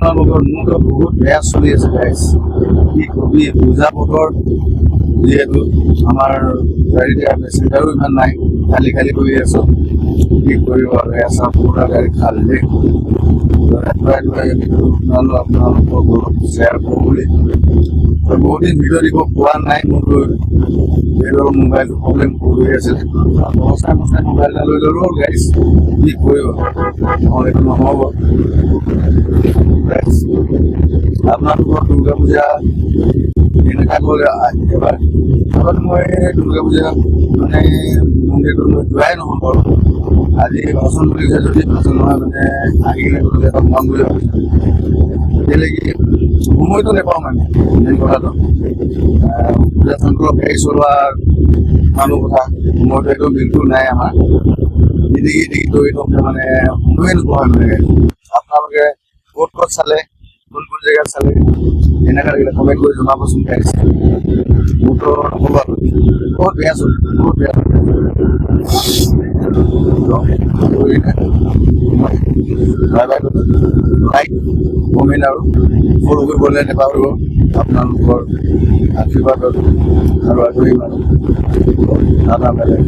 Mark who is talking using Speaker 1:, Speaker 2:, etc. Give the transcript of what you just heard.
Speaker 1: আপোনালোকৰ মোৰতো বহুত বেয়া চলি আছে গাইজ কি কবি পূজা বতৰ যিহেতু আমাৰ গাড়ীতে পেচেঞ্জাৰো ইমান নাই খালী খালী কৰি আছো কি কৰিব আৰু এচা পুৰা গাড়ী খালী আপোনালোকক অলপ শ্বেয়াৰ কৰোঁ বুলি বহুত দিন ভিডিঅ' দিব পোৱা নাই মোৰতো এইটো মোবাইলটো প্ৰব্লেম কৰি আছিল বস্তাই মোবাইল এটা লৈ ল'লো গাইজ কি কৰিব এইটো নহ'ব আপোনালোকৰ দুৰ্গা পূজা এনেকুৱা গ'লে এবাৰ আগত মই দুৰ্গা পূজা মানে মন্দিৰটো মই যোৱাই নহ'ল বাৰু আজি ভাষণ বুলিছে যদি ভাষণ নহয় মানে আহিলে গ'লে এটা মন বুলি ভাবিছোঁ এতিয়ালৈকে সময়টো নাপাওঁ মানে মেইন কথাটো পূজা চন্দ্ৰত গাড়ী চলোৱা মানুহ কথা সময়টো একদম বিলকুল নাই আমাৰ ইদিগি দৌৰি থাকোঁতে মানে সময়ে নোপোৱা হয় মানে আপোনালোকে ক'ত ক'ত চালে কোন কোন জেগাত চালে এনেকুৱা লাগিলে কমেণ্ট কৰি জনাবচোন গাইজ মোৰতো নক'ব আৰু বহুত বেয়া চলি বহুত বেয়া লাইক কমেণ্ট আৰু ফ'ল' কৰিবলৈ নাপাহৰিব আপোনালোকৰ আশীৰ্বাদত আৰু আগ্ৰহী মানুহ দাদা বেলেগ